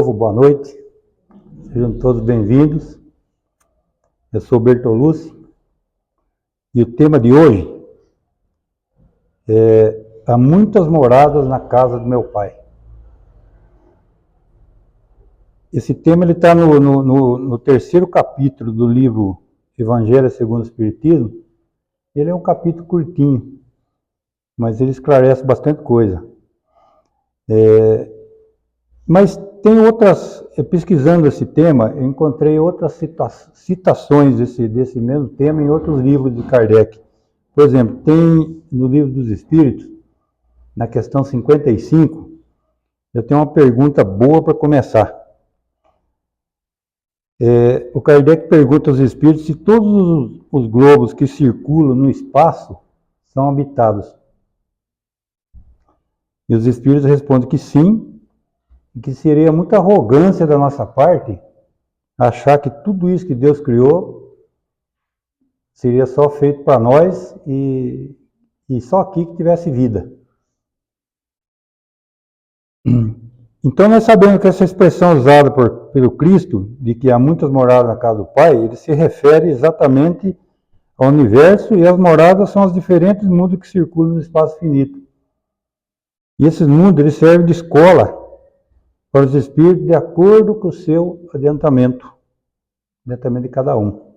novo, boa noite. Sejam todos bem-vindos. Eu sou Bertolucci e o tema de hoje é Há muitas moradas na casa do meu pai. Esse tema está no terceiro capítulo do livro Evangelho segundo o Espiritismo. Ele é um capítulo curtinho, mas ele esclarece bastante coisa. Mas tem outras, pesquisando esse tema, eu encontrei outras citações desse mesmo tema em outros livros de Kardec. Por exemplo, tem no Livro dos Espíritos, na questão 55, eu tenho uma pergunta boa para começar. O Kardec pergunta aos espíritos se todos os globos que circulam no espaço são habitados. E os espíritos respondem que sim, e que seria muita arrogância da nossa parte achar que tudo isso que Deus criou seria só feito para nós e só aqui que tivesse vida. Então nós sabemos que essa expressão usada pelo Cristo, de que há muitas moradas na casa do Pai, ele se refere exatamente ao universo, e as moradas são os diferentes mundos que circulam no espaço finito. E esses mundos eles servem de escola para os espíritos de acordo com o seu adiantamento de cada um.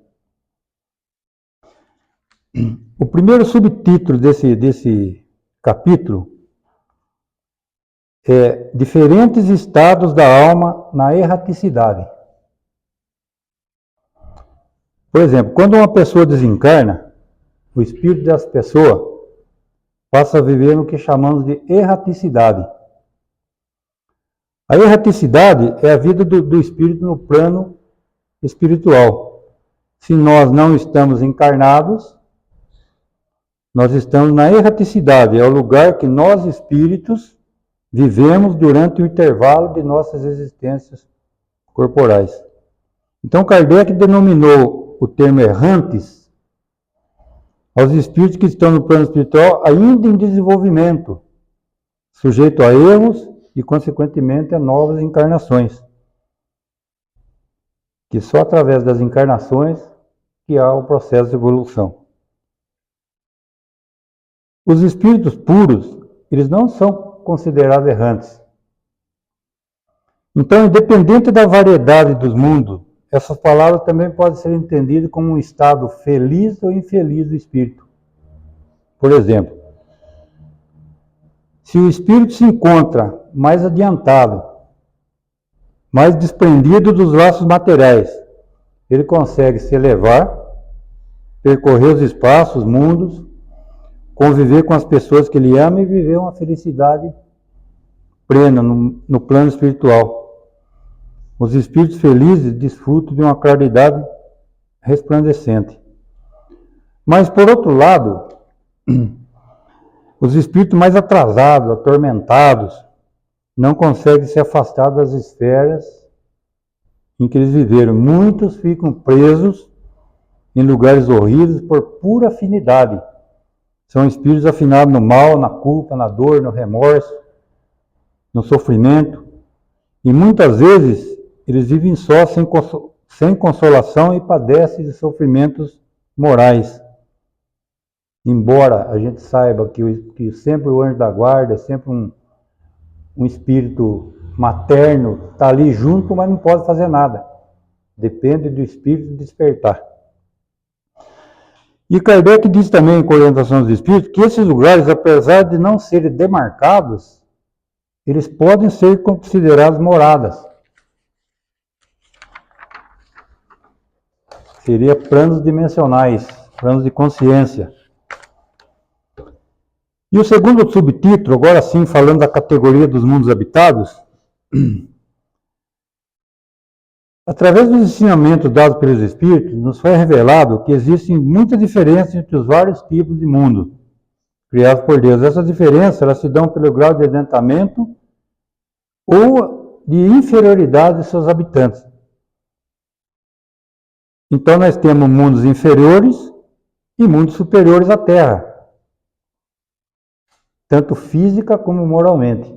O primeiro subtítulo desse capítulo é Diferentes estados da alma na erraticidade. Por exemplo, quando uma pessoa desencarna, o espírito dessa pessoa passa a viver no que chamamos de erraticidade. A erraticidade é a vida do espírito no plano espiritual. Se nós não estamos encarnados, nós estamos na erraticidade, é o lugar que nós espíritos vivemos durante o intervalo de nossas existências corporais. Então Kardec denominou o termo errantes aos espíritos que estão no plano espiritual ainda em desenvolvimento, sujeito a erros e, consequentemente, a novas encarnações. Que só através das encarnações que há o processo de evolução. Os espíritos puros, eles não são considerados errantes. Então, independente da variedade dos mundos, essas palavras também podem ser entendidas como um estado feliz ou infeliz do espírito. Por exemplo, se o espírito se encontra mais adiantado, mais desprendido dos laços materiais, ele consegue se elevar, percorrer os espaços, os mundos, conviver com as pessoas que ele ama e viver uma felicidade plena no plano espiritual. Os espíritos felizes desfrutam de uma claridade resplandecente. Mas, por outro lado, os espíritos mais atrasados, atormentados, não conseguem se afastar das esferas em que eles viveram. Muitos ficam presos em lugares horríveis por pura afinidade. São espíritos afinados no mal, na culpa, na dor, no remorso, no sofrimento. E muitas vezes eles vivem só, sem consolação, e padecem de sofrimentos morais. Embora a gente saiba que sempre o anjo da guarda, sempre um espírito materno, está ali junto, mas não pode fazer nada. Depende do espírito despertar. E Kardec diz também, com orientação dos espíritos, que esses lugares, apesar de não serem demarcados, eles podem ser considerados moradas. Seria planos dimensionais, planos de consciência. E o segundo subtítulo, agora sim, falando da categoria dos mundos habitados, através dos ensinamentos dados pelos Espíritos, nos foi revelado que existem muitas diferenças entre os vários tipos de mundo criados por Deus. Essas diferenças elas se dão pelo grau de adiantamento ou de inferioridade de seus habitantes. Então nós temos mundos inferiores e mundos superiores à Terra, tanto física como moralmente.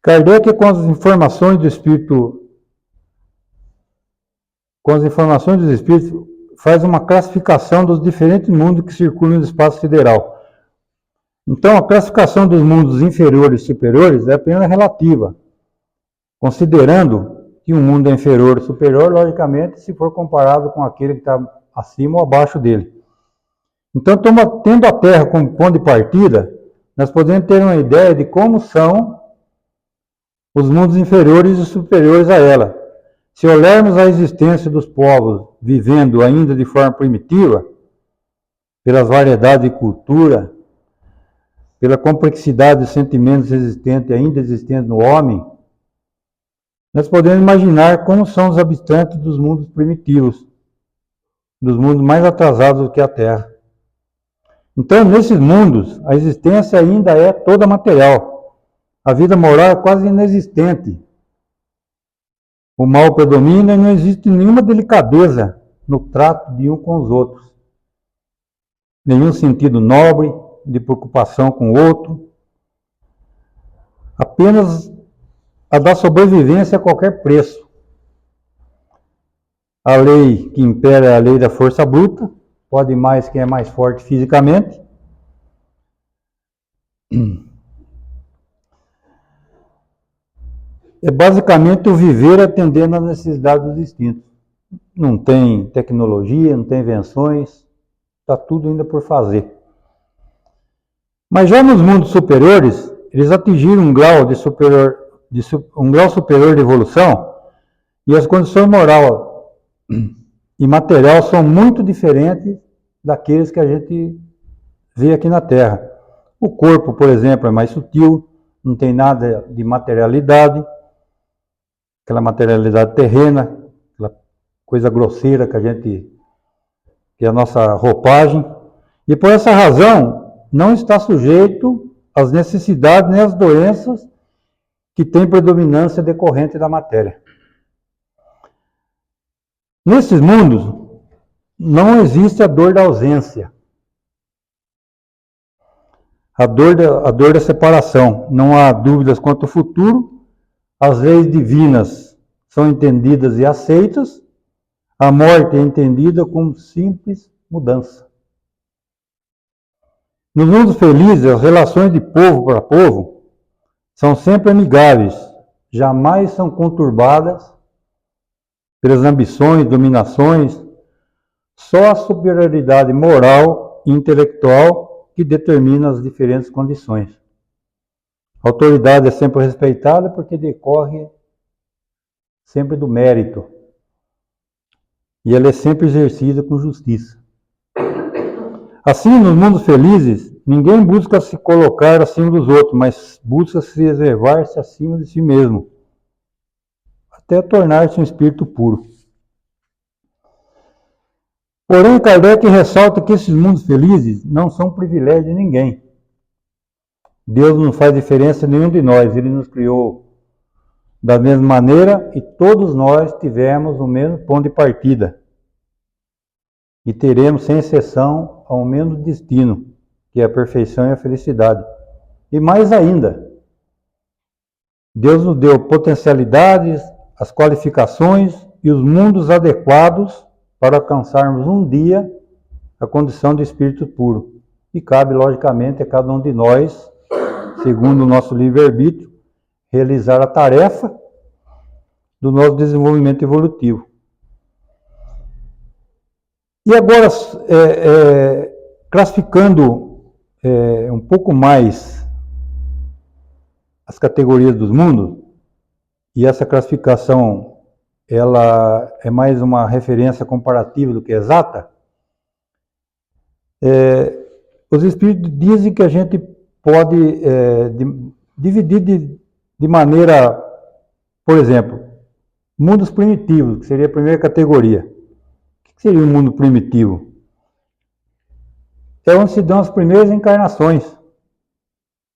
Kardec, com as informações do espírito, faz uma classificação dos diferentes mundos que circulam no espaço sideral. Então, a classificação dos mundos inferiores e superiores é apenas relativa, considerando que um mundo é inferior ou superior, logicamente, se for comparado com aquele que está acima ou abaixo dele. Então, tendo a Terra como ponto de partida, nós podemos ter uma ideia de como são os mundos inferiores e superiores a ela. Se olharmos a existência dos povos vivendo ainda de forma primitiva, pelas variedades de cultura, pela complexidade de sentimentos ainda existentes no homem, nós podemos imaginar como são os habitantes dos mundos primitivos, dos mundos mais atrasados do que a Terra. Então, nesses mundos, a existência ainda é toda material. A vida moral é quase inexistente. O mal predomina e não existe nenhuma delicadeza no trato de um com os outros. Nenhum sentido nobre de preocupação com o outro. Apenas a da sobrevivência a qualquer preço. A lei que impera é a lei da força bruta. Pode mais quem é mais forte fisicamente. É basicamente o viver atendendo às necessidades dos instintos. Não tem tecnologia, não tem invenções, está tudo ainda por fazer. Mas já nos mundos superiores, eles atingiram um grau superior de evolução e as condições moral e material são muito diferentes daqueles que a gente vê aqui na Terra. O corpo, por exemplo, é mais sutil, não tem nada de materialidade, aquela materialidade terrena, aquela coisa grosseira que é a nossa roupagem. E por essa razão, não está sujeito às necessidades nem às doenças que têm predominância decorrente da matéria. Nesses mundos, não existe a dor da ausência. A dor da separação. Não há dúvidas quanto ao futuro. As leis divinas são entendidas e aceitas. A morte é entendida como simples mudança. Nos mundos felizes, as relações de povo para povo são sempre amigáveis. Jamais são conturbadas pelas ambições, dominações. Só a superioridade moral e intelectual que determina as diferentes condições. A autoridade é sempre respeitada porque decorre sempre do mérito. E ela é sempre exercida com justiça. Assim, nos mundos felizes, ninguém busca se colocar acima dos outros, mas busca se reservar-se acima de si mesmo, até tornar-se um espírito puro. Porém, Kardec ressalta que esses mundos felizes não são privilégio de ninguém. Deus não faz diferença em nenhum de nós. Ele nos criou da mesma maneira e todos nós tivemos o mesmo ponto de partida. E teremos, sem exceção, ao mesmo destino, que é a perfeição e a felicidade. E mais ainda, Deus nos deu potencialidades, as qualificações e os mundos adequados para alcançarmos um dia a condição de espírito puro. E cabe, logicamente, a cada um de nós, segundo o nosso livre-arbítrio, realizar a tarefa do nosso desenvolvimento evolutivo. E agora, classificando um pouco mais as categorias dos mundos, e essa classificação ela é mais uma referência comparativa do que exata, os espíritos dizem que a gente pode dividir de maneira, por exemplo, mundos primitivos, que seria a primeira categoria. O que seria um mundo primitivo? É onde se dão as primeiras encarnações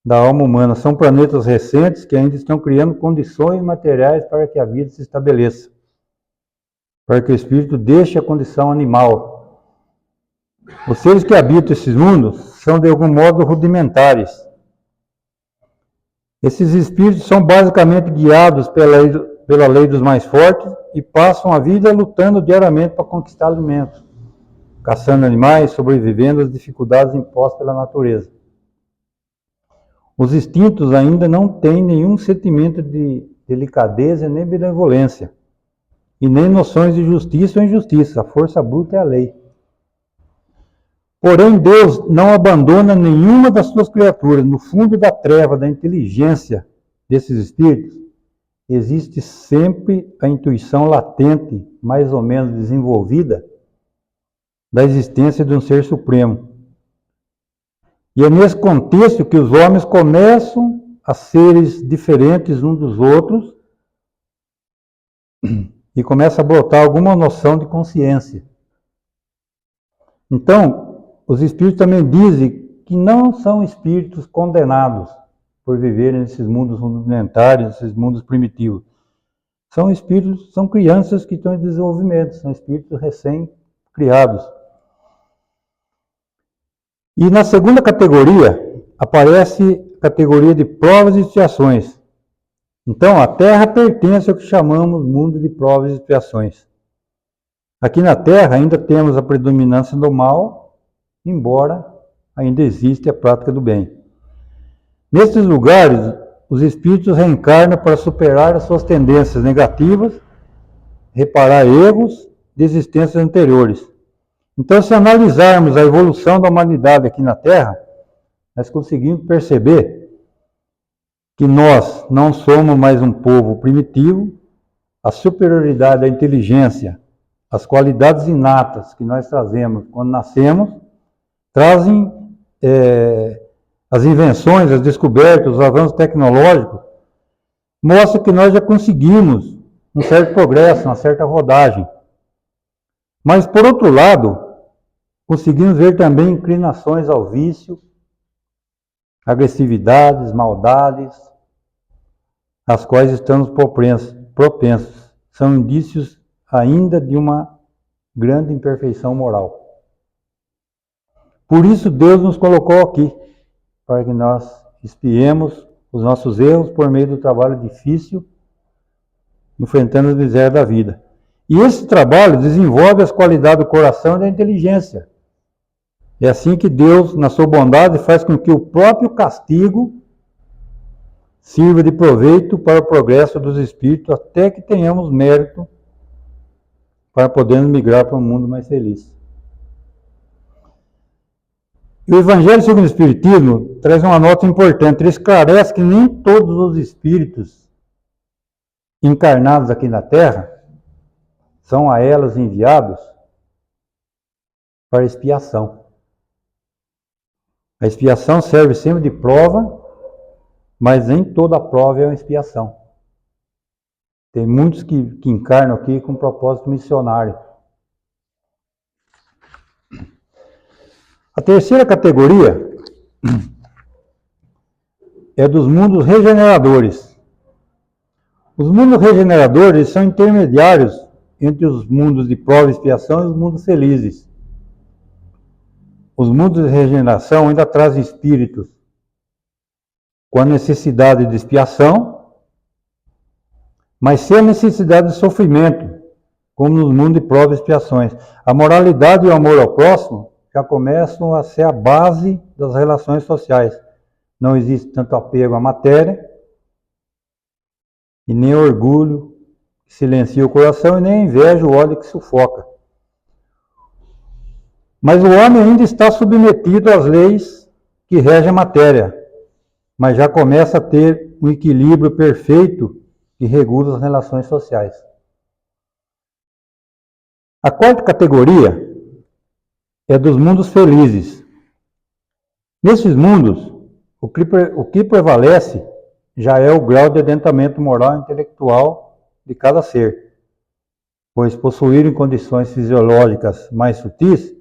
da alma humana. São planetas recentes que ainda estão criando condições materiais para que a vida se estabeleça, para que o espírito deixe a condição animal. Os seres que habitam esses mundos são de algum modo rudimentares. Esses espíritos são basicamente guiados pela lei dos mais fortes e passam a vida lutando diariamente para conquistar alimentos, caçando animais, sobrevivendo às dificuldades impostas pela natureza. Os instintos ainda não têm nenhum sentimento de delicadeza nem benevolência, e nem noções de justiça ou injustiça. A força bruta é a lei. Porém, Deus não abandona nenhuma das suas criaturas. No fundo da treva da inteligência desses espíritos, existe sempre a intuição latente, mais ou menos desenvolvida, da existência de um ser supremo. E é nesse contexto que os homens começam a seres diferentes uns dos outros e começa a brotar alguma noção de consciência. Então, os espíritos também dizem que não são espíritos condenados por viverem nesses mundos rudimentares, nesses mundos primitivos. São espíritos, são crianças que estão em desenvolvimento, são espíritos recém-criados. E na segunda categoria, aparece a categoria de provas e expiações. Então, a Terra pertence ao que chamamos mundo de provas e expiações. Aqui na Terra ainda temos a predominância do mal, embora ainda exista a prática do bem. Nesses lugares, os espíritos reencarnam para superar as suas tendências negativas, reparar erros de existências anteriores. Então, se analisarmos a evolução da humanidade aqui na Terra, nós conseguimos perceber que nós não somos mais um povo primitivo, a superioridade da inteligência, as qualidades inatas que nós trazemos quando nascemos, trazem as invenções, as descobertas, os avanços tecnológicos, mostra que nós já conseguimos um certo progresso, uma certa rodagem. Mas, por outro lado, conseguimos ver também inclinações ao vício, agressividades, maldades, às quais estamos propensos. São indícios ainda de uma grande imperfeição moral. Por isso Deus nos colocou aqui, para que nós expiemos os nossos erros por meio do trabalho difícil, enfrentando as misérias da vida. E esse trabalho desenvolve as qualidades do coração e da inteligência. É assim que Deus, na sua bondade, faz com que o próprio castigo sirva de proveito para o progresso dos espíritos, até que tenhamos mérito para podermos migrar para um mundo mais feliz. E o Evangelho segundo o Espiritismo traz uma nota importante. Ele esclarece que nem todos os espíritos encarnados aqui na Terra são a elas enviados para expiação. A expiação serve sempre de prova, mas nem toda prova é uma expiação. Tem muitos que encarnam aqui com propósito missionário. A terceira categoria é dos mundos regeneradores. Os mundos regeneradores são intermediários entre os mundos de prova e expiação e os mundos felizes. Os mundos de regeneração ainda trazem espíritos com a necessidade de expiação, mas sem a necessidade de sofrimento, como nos mundos de provas e expiações. A moralidade e o amor ao próximo já começam a ser a base das relações sociais. Não existe tanto apego à matéria, e nem orgulho que silencia o coração, e nem inveja, o ódio que sufoca. Mas o homem ainda está submetido às leis que regem a matéria, mas já começa a ter um equilíbrio perfeito que regula as relações sociais. A quarta categoria é dos mundos felizes. Nesses mundos, o que prevalece já é o grau de adiantamento moral e intelectual de cada ser, pois possuírem condições fisiológicas mais sutis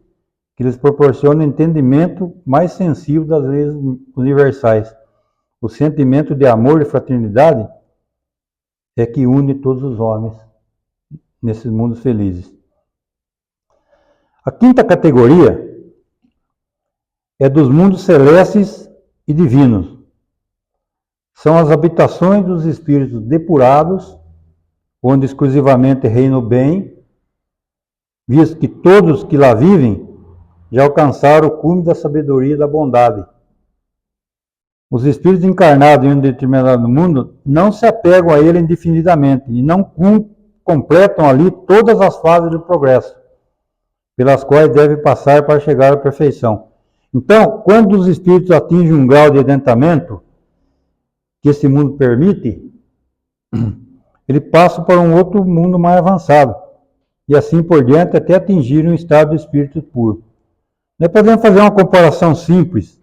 que lhes proporcionam entendimento mais sensível das leis universais. O sentimento de amor e fraternidade é que une todos os homens nesses mundos felizes. A quinta categoria é dos mundos celestes e divinos. são as habitações dos espíritos depurados, onde exclusivamente reina o bem, visto que todos que lá vivem já alcançaram o cume da sabedoria e da bondade. Os espíritos encarnados em um determinado mundo não se apegam a ele indefinidamente e não completam ali todas as fases do progresso, pelas quais deve passar para chegar à perfeição. Então, quando os espíritos atingem um grau de adiantamento que esse mundo permite, ele passa para um outro mundo mais avançado, e assim por diante até atingir um estado de espírito puro. Nós podemos fazer uma comparação simples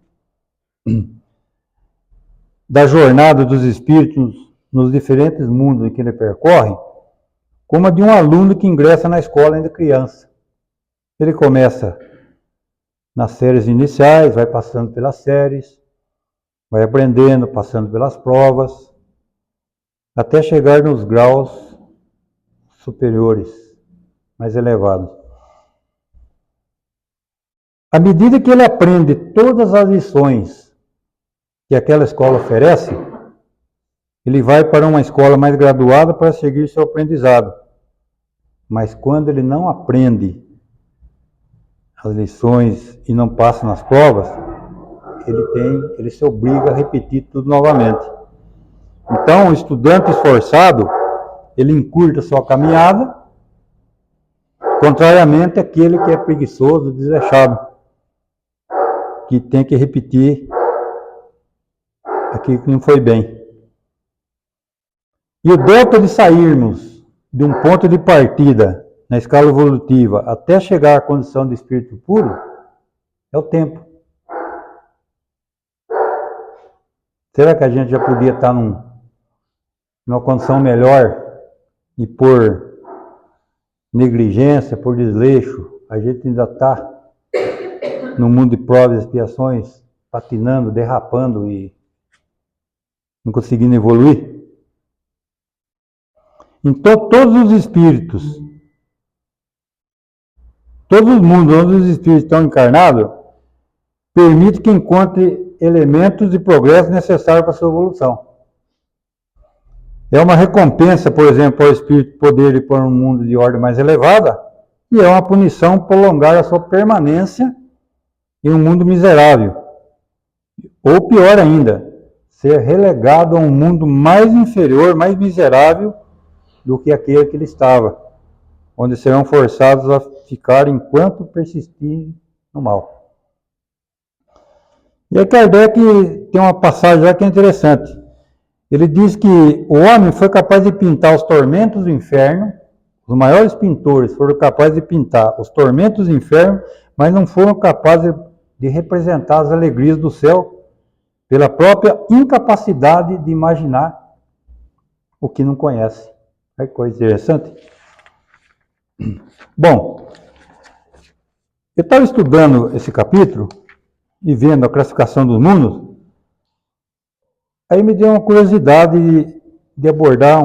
da jornada dos espíritos nos diferentes mundos em que ele percorre, como a de um aluno que ingressa na escola ainda criança. Ele começa nas séries iniciais, vai passando pelas séries, vai aprendendo, passando pelas provas, até chegar nos graus superiores, mais elevados. À medida que ele aprende todas as lições que aquela escola oferece, ele vai para uma escola mais graduada para seguir seu aprendizado. Mas quando ele não aprende as lições e não passa nas provas, ele se obriga a repetir tudo novamente. Então, o estudante esforçado, ele encurta sua caminhada, contrariamente àquele que é preguiçoso, desleixado, que tem que repetir aquilo que não foi bem. E o delta de sairmos de um ponto de partida na escala evolutiva até chegar à condição de espírito puro é o tempo. Será que a gente já podia estar numa condição melhor e por negligência, por desleixo, a gente ainda está no mundo de provas e expiações, patinando, derrapando e não conseguindo evoluir? Então, todos os espíritos, todos os mundos onde os espíritos estão encarnados, permite que encontre elementos de progresso necessários para a sua evolução. É uma recompensa, por exemplo, ao espírito poder ir para um mundo de ordem mais elevada, e é uma punição prolongar a sua permanência em um mundo miserável. Ou pior ainda, ser relegado a um mundo mais inferior, mais miserável do que aquele que ele estava, onde serão forçados a ficar enquanto persistirem no mal. E aí Kardec tem uma passagem lá que é interessante. Ele diz que o homem foi capaz de pintar os tormentos do inferno, os maiores pintores foram capazes de pintar os tormentos do inferno, mas não foram capazes de representar as alegrias do céu pela própria incapacidade de imaginar o que não conhece. Olha que coisa interessante. Bom, eu estava estudando esse capítulo e vendo a classificação dos mundos, aí me deu uma curiosidade de abordar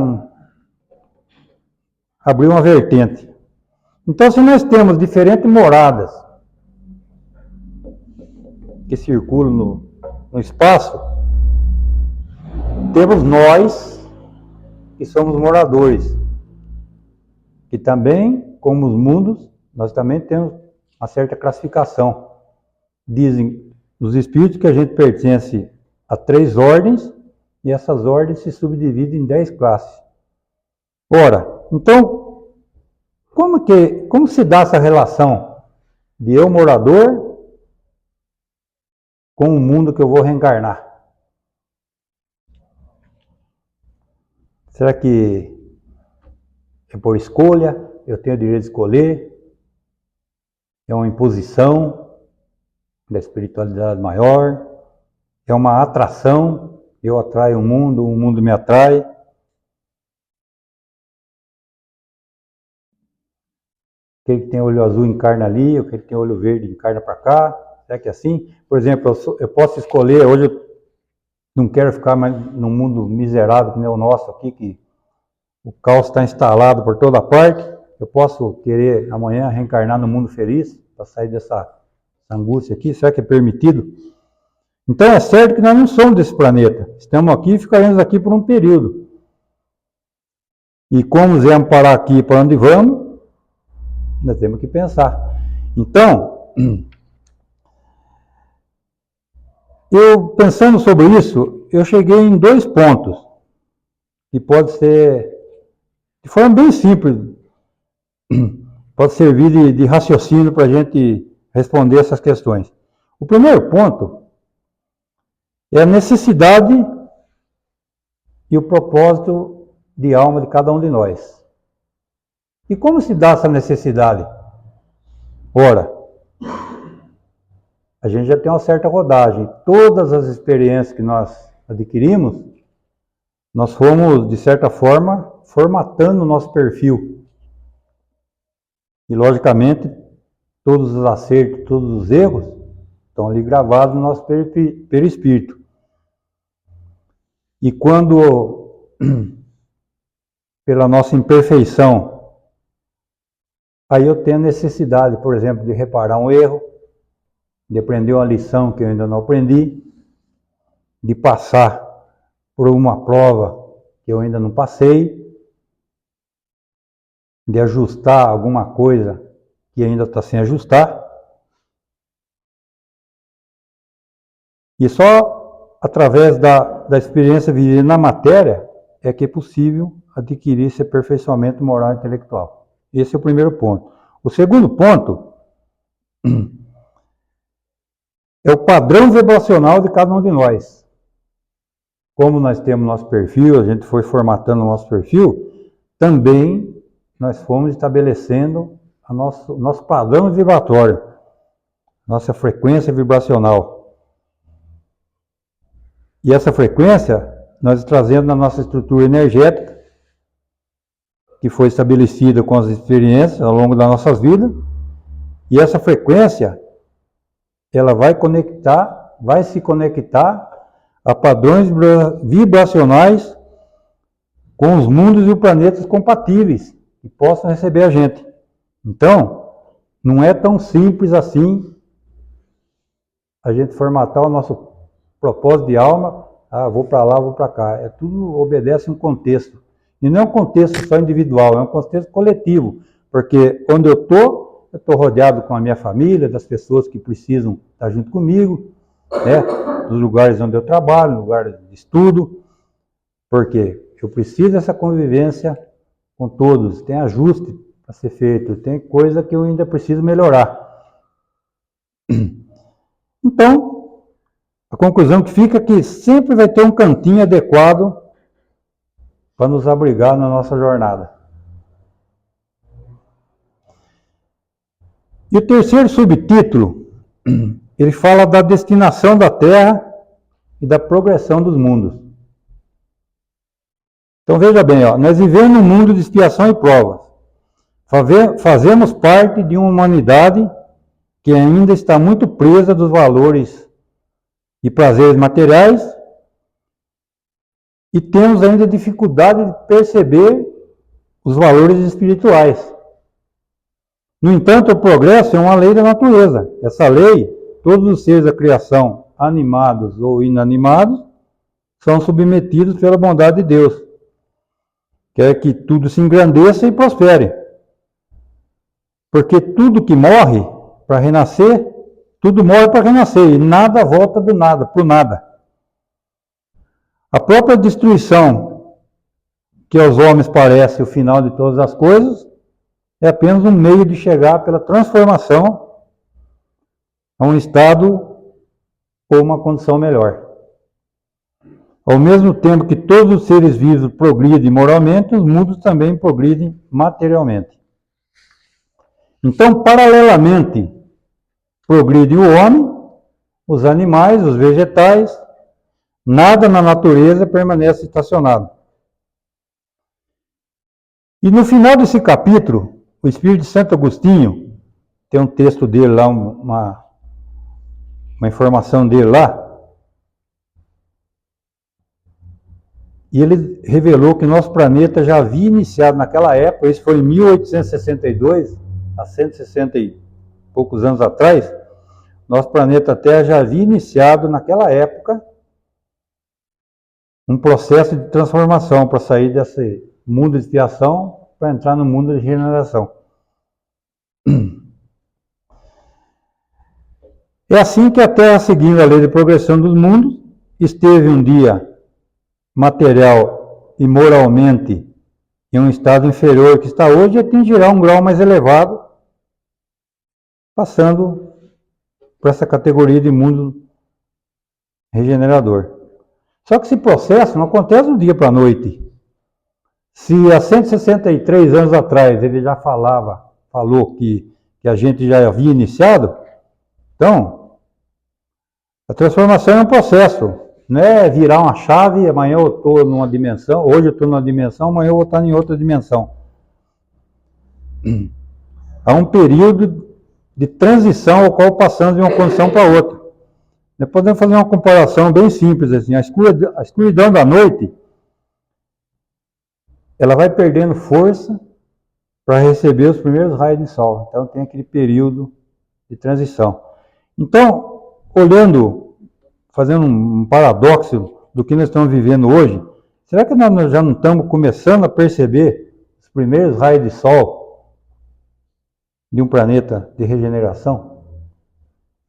abrir uma vertente. Então, se nós temos diferentes moradas que circulam no espaço, temos nós que somos moradores, que também, como os mundos, nós também temos uma certa classificação. Dizem os espíritos que a gente pertence a 3 ordens, e essas ordens se subdividem em 10 classes. Ora, então, como se dá essa relação de eu morador com o mundo que eu vou reencarnar? Será que é por escolha? Eu tenho o direito de escolher? É uma imposição da espiritualidade maior? É uma atração? Eu atraio o mundo me atrai? Aquele que tem olho azul encarna ali, aquele que tem olho verde encarna para cá. Será que é assim? Por exemplo, eu posso escolher, hoje eu não quero ficar mais num mundo miserável como é o nosso aqui, que o caos está instalado por toda parte. Eu posso querer amanhã reencarnar no mundo feliz, para sair dessa angústia aqui. Será que é permitido? Então é certo que nós não somos desse planeta. Estamos aqui e ficaremos aqui por um período. E como viemos parar aqui, para onde vamos, nós temos que pensar. Então, eu pensando sobre isso, eu cheguei em 2 pontos, que pode ser, de forma bem simples, pode servir de raciocínio para a gente responder essas questões. O primeiro ponto é a necessidade e o propósito de alma de cada um de nós. E como se dá essa necessidade? Ora, a gente já tem uma certa rodagem. Todas as experiências que nós adquirimos, nós fomos, de certa forma, formatando o nosso perfil. E, logicamente, todos os acertos, todos os erros, estão ali gravados no nosso perispírito. E quando, pela nossa imperfeição, aí eu tenho necessidade, por exemplo, de reparar um erro, de aprender uma lição que eu ainda não aprendi, de passar por uma prova que eu ainda não passei, de ajustar alguma coisa que ainda está sem ajustar. E só através da experiência vivida na matéria é que é possível adquirir esse aperfeiçoamento moral e intelectual. Esse é o primeiro ponto. O segundo ponto é o padrão vibracional de cada um de nós. Como nós temos nosso perfil, a gente foi formatando o nosso perfil, também nós fomos estabelecendo nosso padrão vibratório, nossa frequência vibracional. E essa frequência nós trazendo na nossa estrutura energética, que foi estabelecida com as experiências ao longo das nossas vidas, e essa frequência ela vai se conectar a padrões vibracionais com os mundos e os planetas compatíveis que possam receber a gente. Então, não é tão simples assim a gente formatar o nosso propósito de alma, vou para lá, vou para cá. Tudo obedece a um contexto. E não é um contexto só individual, é um contexto coletivo. Porque onde eu estou rodeado com a minha família, das pessoas que precisam estar junto comigo, né? Dos lugares onde eu trabalho, lugares de estudo. Porque eu preciso dessa convivência com todos. Tem ajuste para ser feito, tem coisa que eu ainda preciso melhorar. Então, a conclusão que fica é que sempre vai ter um cantinho adequado para nos abrigar na nossa jornada. E o terceiro subtítulo, ele fala da destinação da Terra e da progressão dos mundos. Então veja bem, nós vivemos num mundo de expiação e provas. Fazemos parte de uma humanidade que ainda está muito presa dos valores e prazeres materiais e temos ainda dificuldade de perceber os valores espirituais. No entanto, o progresso é uma lei da natureza. Essa lei, todos os seres da criação, animados ou inanimados, são submetidos pela bondade de Deus. Quer que tudo se engrandeça e prospere. Porque tudo que morre para renascer, tudo morre para renascer, e nada volta do nada, por nada. A própria destruição, que aos homens parece o final de todas as coisas, é apenas um meio de chegar pela transformação a um estado ou uma condição melhor. Ao mesmo tempo que todos os seres vivos progridem moralmente, os mundos também progridem materialmente. Então, paralelamente, progride o homem, os animais, os vegetais, nada na natureza permanece estacionado. E no final desse capítulo, o Espírito de Santo Agostinho, tem um texto dele lá, uma informação dele lá, e ele revelou que nosso planeta já havia iniciado naquela época, isso foi em 1862, há 160 e poucos anos atrás, nosso planeta Terra já havia iniciado naquela época um processo de transformação para sair desse mundo de expiação para entrar no mundo de regeneração. É assim que a Terra, seguindo a lei de progressão dos mundos, esteve um dia material e moralmente em um estado inferior que está hoje e atingirá um grau mais elevado, passando para essa categoria de mundo regenerador. Só que esse processo não acontece do dia para a noite. Se há 163 anos atrás ele já falou que a gente já havia iniciado, então a transformação é um processo. Não é virar uma chave, amanhã eu estou numa dimensão, hoje eu estou numa dimensão, amanhã eu vou estar em outra dimensão. Há um período de transição ao qual passamos de uma condição para outra. Nós podemos fazer uma comparação bem simples assim. A escuridão da noite, ela vai perdendo força para receber os primeiros raios de sol. Então tem aquele período de transição. Então, olhando, fazendo um paradoxo do que nós estamos vivendo hoje, será que nós já não estamos começando a perceber os primeiros raios de sol de um planeta de regeneração?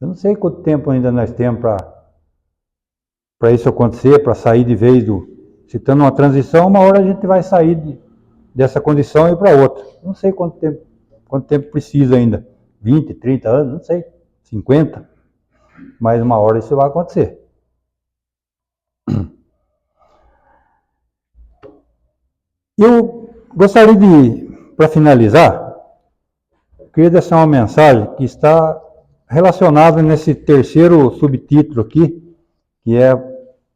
Eu não sei quanto tempo ainda nós temos para isso acontecer, para sair de vez do... Se está numa transição, uma hora a gente vai sair dessa condição e ir para outra. Não sei quanto tempo precisa ainda. 20, 30 anos, não sei. 50. Mas uma hora isso vai acontecer. Eu gostaria de, para finalizar, queria deixar uma mensagem que está relacionada nesse terceiro subtítulo aqui, que é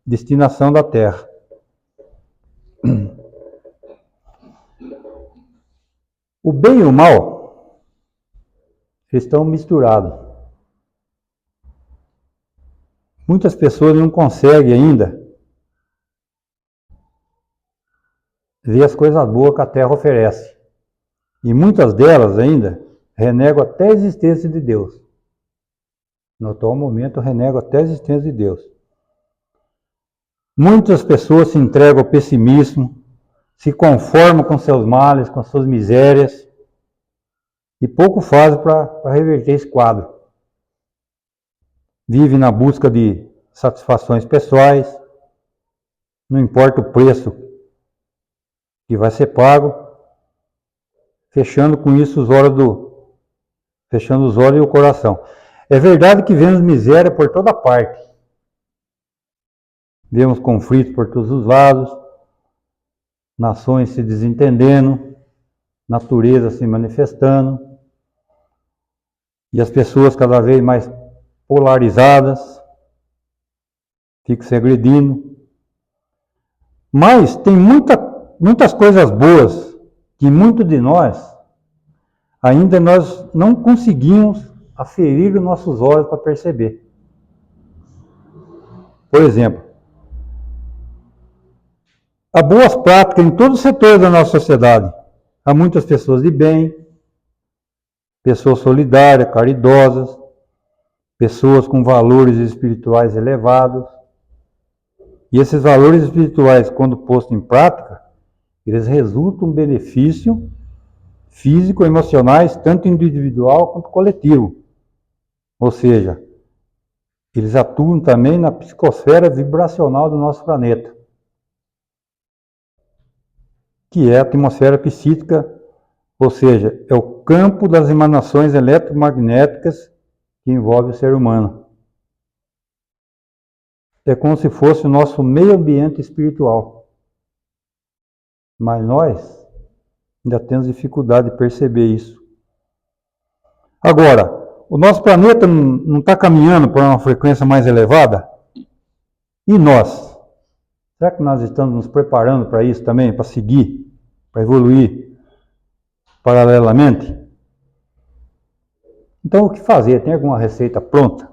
Destinação da Terra. O bem e o mal estão misturados. Muitas pessoas não conseguem ainda ver as coisas boas que a Terra oferece. E muitas delas ainda renegam até a existência de Deus. No atual momento, renegam até a existência de Deus. Muitas pessoas se entregam ao pessimismo, se conformam com seus males, com suas misérias, e pouco fazem para reverter esse quadro. Vivem na busca de satisfações pessoais, não importa o preço que vai ser pago, fechando com isso fechando os olhos e o coração. É verdade que vemos miséria por toda parte. Vemos conflitos por todos os lados, nações se desentendendo, natureza se manifestando, e as pessoas cada vez mais polarizadas, ficam se agredindo. Mas tem muitas coisas boas que muitos de nós ainda nós não conseguimos aferir os nossos olhos para perceber. Por exemplo, há boas práticas em todos os setores da nossa sociedade. Há muitas pessoas de bem, pessoas solidárias, caridosas, pessoas com valores espirituais elevados. E esses valores espirituais, quando postos em prática, eles resultam em benefício físico, emocionais, tanto individual quanto coletivo. Ou seja, eles atuam também na psicosfera vibracional do nosso planeta, que é a atmosfera psíquica, ou seja, é o campo das emanações eletromagnéticas que envolve o ser humano. É como se fosse o nosso meio ambiente espiritual. Mas nós ainda temos dificuldade de perceber isso. Agora, o nosso planeta não está caminhando para uma frequência mais elevada? E nós? Será que nós estamos nos preparando para isso também, para seguir, para evoluir paralelamente? Então, o que fazer? Tem alguma receita pronta?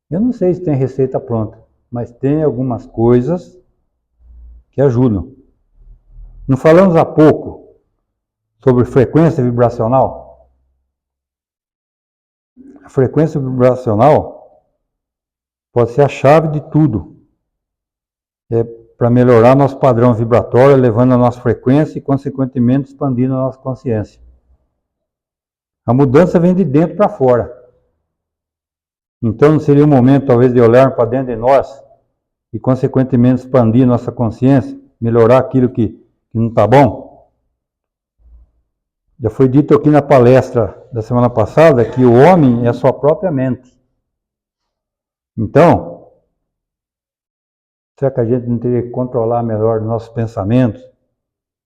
Eu não sei se tem receita pronta, mas tem algumas coisas que ajudam. Não falamos há pouco sobre frequência vibracional? A frequência vibracional pode ser a chave de tudo. É para melhorar nosso padrão vibratório, elevando a nossa frequência e, consequentemente, expandindo a nossa consciência. A mudança vem de dentro para fora. Então, não seria o momento, talvez, de olhar para dentro de nós e, consequentemente, expandir nossa consciência, melhorar aquilo que não está bom? Já foi dito aqui na palestra da semana passada que o homem é a sua própria mente. Então, será que a gente não teria que controlar melhor os nossos pensamentos?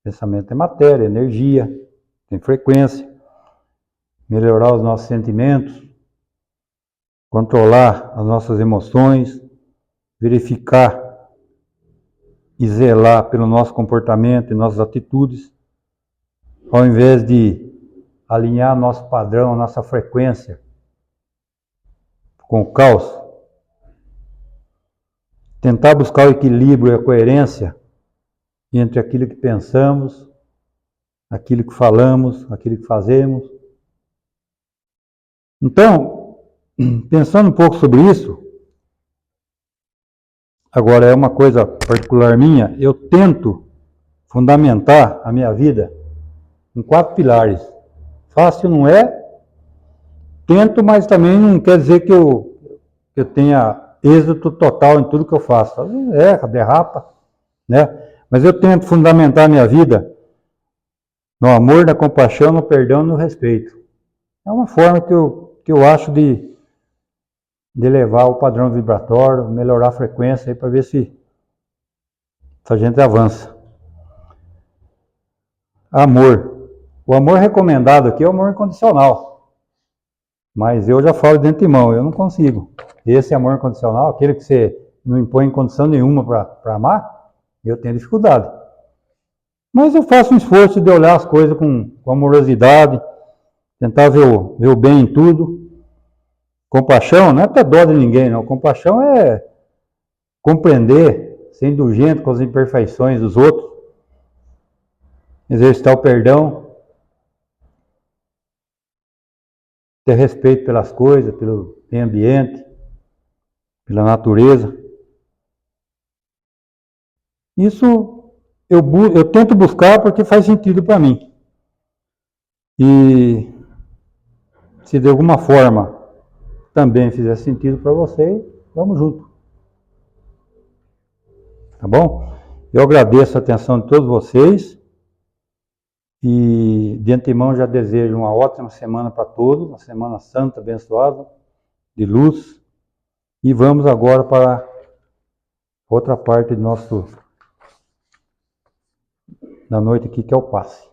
Pensamento é matéria, energia, tem frequência. Melhorar os nossos sentimentos, controlar as nossas emoções, verificar e zelar pelo nosso comportamento e nossas atitudes, ao invés de alinhar nosso padrão, nossa frequência com o caos. Tentar buscar o equilíbrio e a coerência entre aquilo que pensamos, aquilo que falamos, aquilo que fazemos. Então, pensando um pouco sobre isso, agora é uma coisa particular minha, eu tento fundamentar a minha vida em 4 pilares. Fácil não é, tento, mas também não quer dizer que eu tenha êxito total em tudo que eu faço. Às vezes erra, derrapa, né? Mas eu tento fundamentar a minha vida no amor, na compaixão, no perdão e no respeito. É uma forma que eu acho de elevar o padrão vibratório, melhorar a frequência para ver se a gente avança. Amor. O amor recomendado aqui é o amor incondicional. Mas eu já falo de antemão, eu não consigo. Esse amor incondicional, aquele que você não impõe condição nenhuma para amar, eu tenho dificuldade. Mas eu faço um esforço de olhar as coisas com amorosidade, tentar ver o bem em tudo. Compaixão não é ter dó de ninguém, não. Compaixão é compreender, ser indulgente com as imperfeições dos outros, exercitar o perdão, ter respeito pelas coisas, pelo meio ambiente, pela natureza. Isso eu tento buscar porque faz sentido para mim. E se de alguma forma também fizer sentido para vocês, vamos junto. Tá bom? Eu agradeço a atenção de todos vocês e de antemão já desejo uma ótima semana para todos, uma semana santa, abençoada, de luz. E vamos agora para outra parte da noite aqui, que é o passe.